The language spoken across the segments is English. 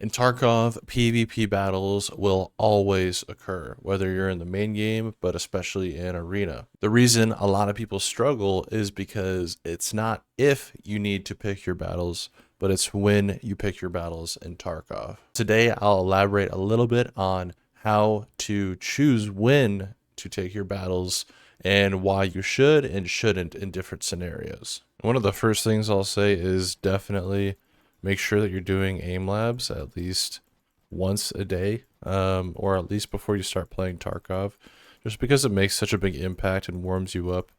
In Tarkov, PvP battles will always occur, whether you're in the main game, but especially in Arena. The reason a lot of people struggle is because it's not if you need to pick your battles, but it's when you pick your battles in Tarkov. Today, I'll elaborate a little bit on how to choose when to take your battles and why you should and shouldn't in different scenarios. One of the first things I'll say is definitely make sure that you're doing aim labs at least once a day, or at least before you start playing Tarkov, just because it makes such a big impact and warms you up,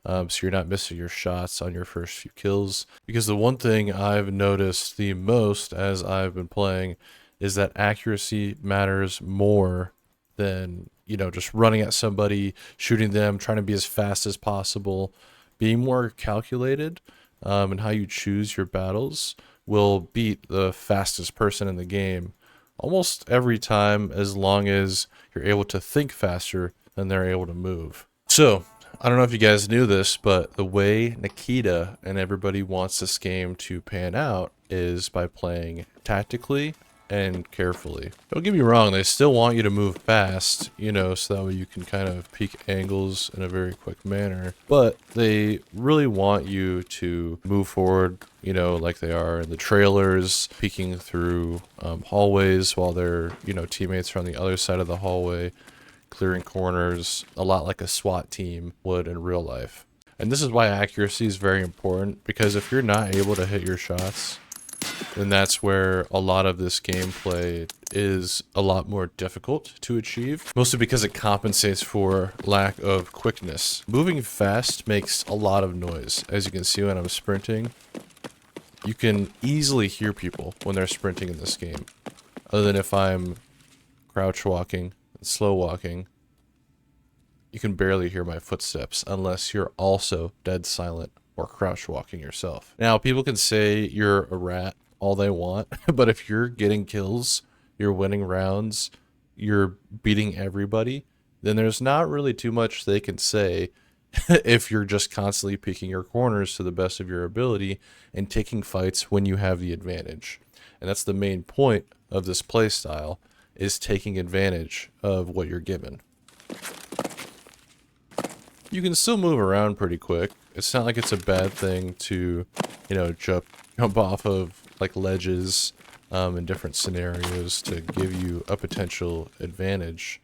so you're not missing your shots on your first few kills. Because the one thing I've noticed the most as I've been playing is that accuracy matters more than, just running at somebody, shooting them, trying to be as fast as possible. Being more calculated in how you choose your battles will beat the fastest person in the game almost every time, as long as you're able to think faster than they're able to move. So, I don't know if you guys knew this, but the way Nikita and everybody wants this game to pan out is by playing tactically and carefully. Don't get me wrong, they still want you to move fast, so that way you can kind of peek angles in a very quick manner. But they really want you to move forward, like they are in the trailers, peeking through hallways while their, teammates are on the other side of the hallway, clearing corners, a lot like a SWAT team would in real life. And this is why accuracy is very important, because if you're not able to hit your shots, then that's where a lot of this gameplay is a lot more difficult to achieve, mostly because it compensates for lack of quickness. Moving fast makes a lot of noise. As you can see when I'm sprinting, you can easily hear people when they're sprinting in this game. Other than if I'm crouch walking and slow walking, you can barely hear my footsteps unless you're also dead silent or crouch walking yourself. Now, people can say you're a rat all they want, but if you're getting kills, you're winning rounds, you're beating everybody, then there's not really too much they can say if you're just constantly picking your corners to the best of your ability and taking fights when you have the advantage. And that's the main point of this play style, is taking advantage of what you're given. You can still move around pretty quick. It's not like it's a bad thing to, jump off of like ledges in different scenarios to give you a potential advantage.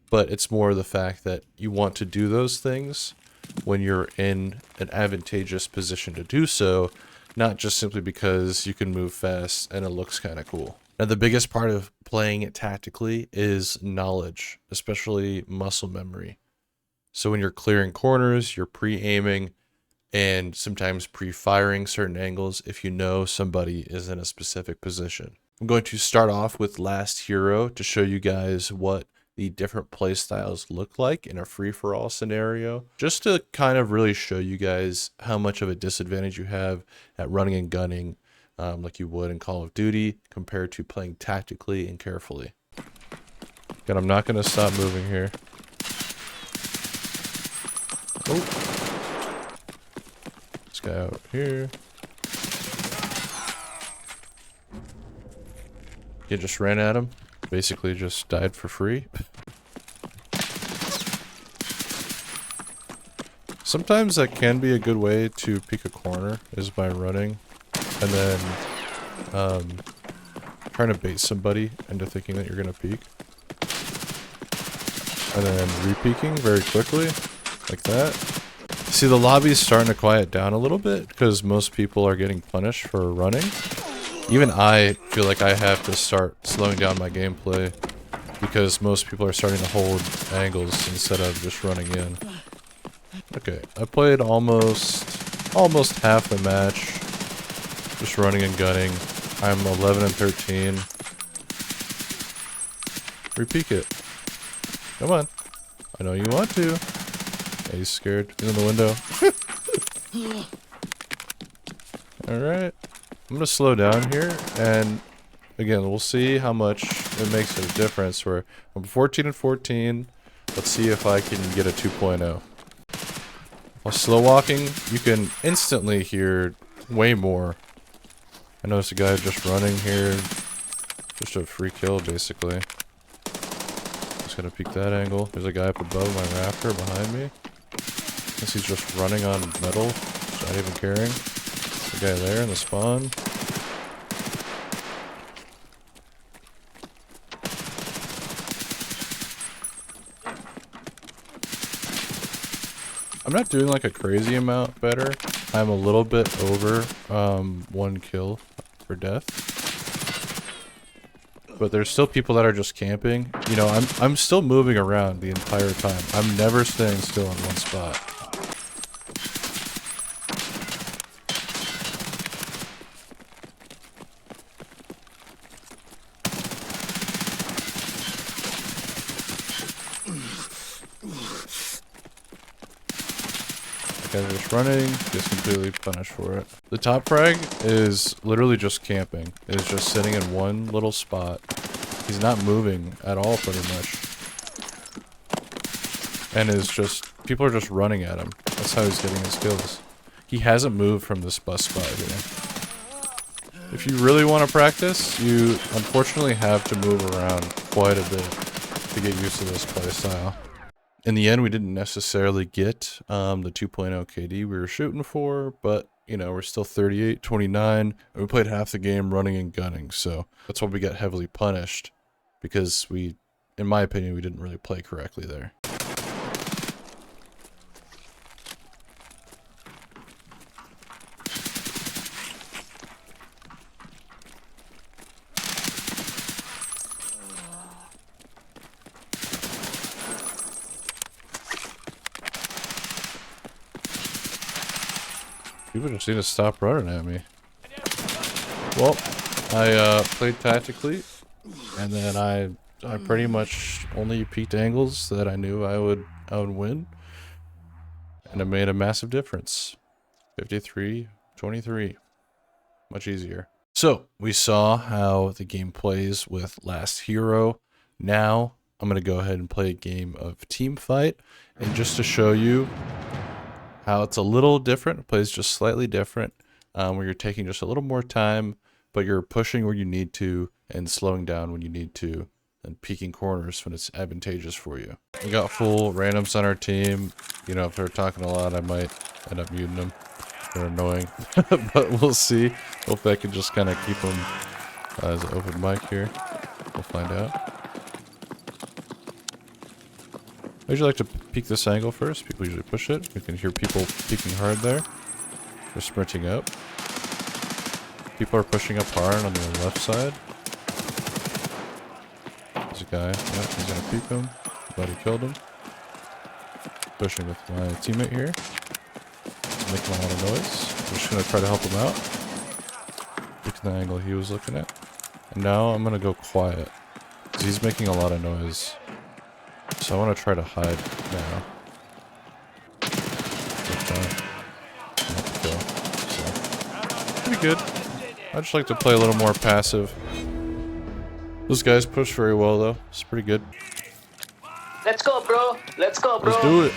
But it's more the fact that you want to do those things when you're in an advantageous position to do so, not just simply because you can move fast and it looks kind of cool. Now, the biggest part of playing it tactically is knowledge, especially muscle memory. So when you're clearing corners, you're pre-aiming and sometimes pre-firing certain angles if you know somebody is in a specific position. I'm going to start off with Last Hero to show you guys what the different playstyles look like in a free-for-all scenario, just to kind of really show you guys how much of a disadvantage you have at running and gunning like you would in Call of Duty compared to playing tactically and carefully. Again, I'm not going to stop moving here. Oh. This guy out here. You just ran at him. Basically just died for free. Sometimes that can be a good way to peek a corner, is by running and then trying to bait somebody into thinking that you're going to peek. And then re-peeking very quickly, like that. See, the lobby's starting to quiet down a little bit because most people are getting punished for running. Even I feel like I have to start slowing down my gameplay because most people are starting to hold angles instead of just running in. Okay, I played almost half the match just running and gunning. I'm 11 and 13. Re-peek it. Come on. I know you want to. Yeah, he's scared. He's in the window. Alright. I'm gonna slow down here, and again, we'll see how much it makes a difference. Where I'm 14 and 14. Let's see if I can get a 2.0. While slow walking, you can instantly hear way more. I noticed a guy just running here. Just a free kill, basically. Just gonna peek that angle. There's a guy up above my rafter behind me. Guess he's just running on metal, not even caring. The guy there in the spawn. I'm not doing like a crazy amount better. I'm a little bit over 1 kill for death. But there's still people that are just camping. You know, I'm still moving around the entire time. I'm never staying still in one spot. Guys just running, gets completely punished for it. The top frag is literally just camping. Is just sitting in one little spot. He's not moving at all, pretty much. And is just, people are just running at him. That's how he's getting his kills. He hasn't moved from this bus spot here. If you really want to practice, you unfortunately have to move around quite a bit to get used to this playstyle. In the end, we didn't necessarily get the 2.0 KD we were shooting for, but, you know, we're still 38, 29, and we played half the game running and gunning, so that's why we got heavily punished, because we, in my opinion, we didn't really play correctly there. People just need to stop running at me. Well, I played tactically, and then I pretty much only peeked angles that I knew I would win, and it made a massive difference. 53-23, much easier. So we saw how the game plays with Last Hero. Now I'm gonna go ahead and play a game of Team Fight, and just to show you how it's a little different, it plays just slightly different, where you're taking just a little more time, but you're pushing where you need to and slowing down when you need to, and peeking corners when it's advantageous for you. We got full randoms on our team. You know, if they're talking a lot, I might end up muting them. They're annoying, but we'll see. Hopefully I can just kind of keep them as an open mic here. We'll find out. I usually like to peek this angle first. People usually push it. You can hear people peeking hard there. They're sprinting up. People are pushing up hard on the left side. There's a guy. Yeah, he's gonna peek him. Glad he killed him. Pushing with my teammate here. Making a lot of noise. I'm just gonna try to help him out. Peeking the angle he was looking at. And now I'm gonna go quiet, because he's making a lot of noise. So I want to try to hide now. So, pretty good. I just like to play a little more passive. Those guys push very well though. It's pretty good. Let's go, bro. Let's go, bro. Let's do it.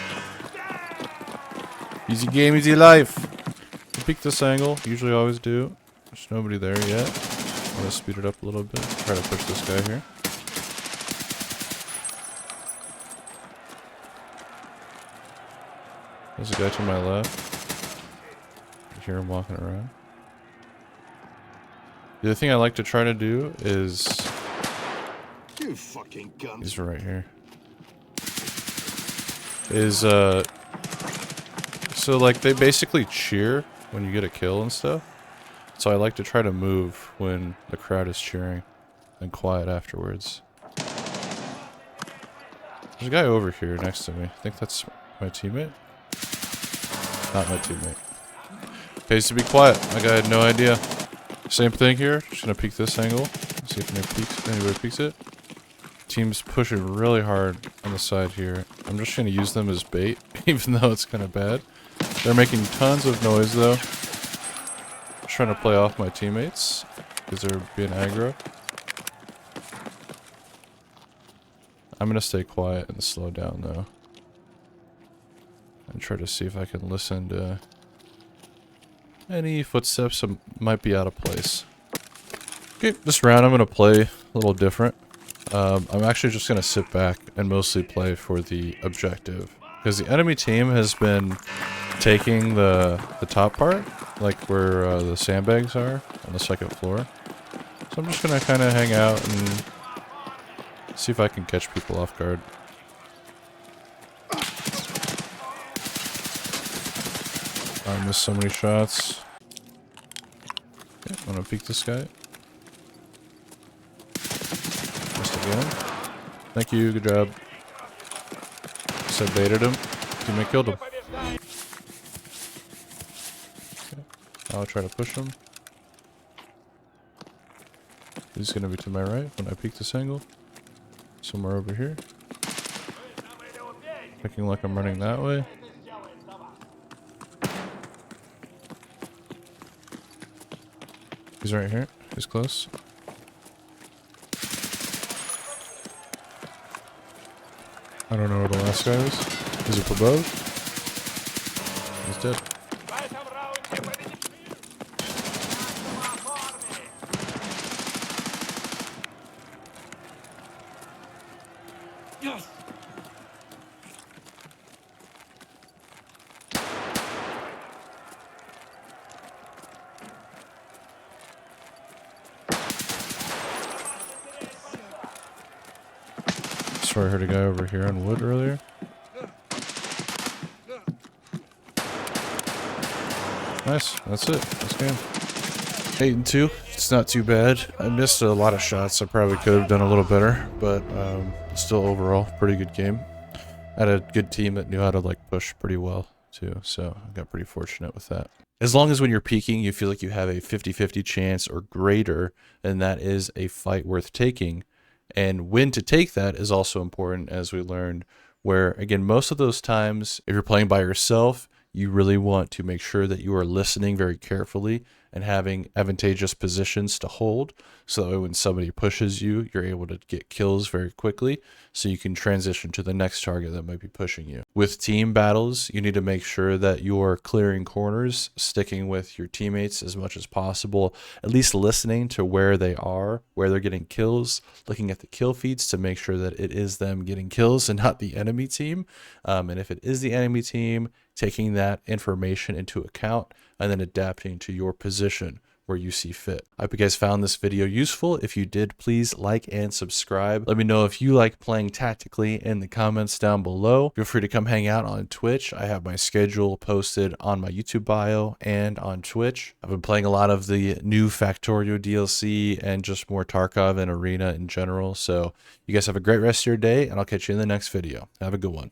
Easy game, easy life. I peek this angle. Usually always do. There's nobody there yet. I'm gonna speed it up a little bit. Try to push this guy here. There's a guy to my left. I hear him walking around. The other thing I like to try to do is... You fucking cunt. He's right here. Is, so, like, they basically cheer when you get a kill and stuff. So I like to try to move when the crowd is cheering. And quiet afterwards. There's a guy over here next to me. I think that's my teammate. Not my teammate. Pays to be quiet. That guy had no idea. Same thing here. Just gonna peek this angle. See if anybody peeks it. Team's pushing really hard on the side here. I'm just gonna use them as bait, even though it's kind of bad. They're making tons of noise though. Just trying to play off my teammates because they're being aggro. I'm gonna stay quiet and slow down though. And try to see if I can listen to any footsteps that might be out of place. Okay, this round I'm going to play a little different. I'm actually just going to sit back and mostly play for the objective. Because the enemy team has been taking the top part, like where the sandbags are on the second floor. So I'm just going to kind of hang out and see if I can catch people off guard. I missed so many shots. Okay, I'm going to peek this guy. Missed again. Thank you, good job. Said baited him. Teammate killed him. Okay. I'll try to push him. He's gonna be to my right when I peek this angle. Somewhere over here. Looking like I'm running that way. He's right here. He's close. I don't know where the last guy is. Is he up above? He's dead. Yes. Sorry, I heard a guy over here on wood earlier. Nice, that's it. This game. 8-2. It's not too bad. I missed a lot of shots. I probably could have done a little better, but still overall pretty good game. I had a good team that knew how to like push pretty well too, so I got pretty fortunate with that. As long as when you're peaking you feel like you have a 50-50 chance or greater, then that is a fight worth taking. And when to take that is also important, as we learned, where again most of those times if you're playing by yourself you really want to make sure that you are listening very carefully and having advantageous positions to hold, so that when somebody pushes you, you're able to get kills very quickly, so you can transition to the next target that might be pushing you. With team battles, you need to make sure that you're clearing corners, sticking with your teammates as much as possible, at least listening to where they are, where they're getting kills, looking at the kill feeds to make sure that it is them getting kills and not the enemy team. And if it is the enemy team, taking that information into account and then adapting to your position where you see fit. I hope you guys found this video useful. If you did, please like and subscribe. Let me know if you like playing tactically in the comments down below. Feel free to come hang out on Twitch. I have my schedule posted on my YouTube bio and on Twitch. I've been playing a lot of the new Factorio DLC and just more Tarkov and Arena in general. So you guys have a great rest of your day, and I'll catch you in the next video. Have a good one.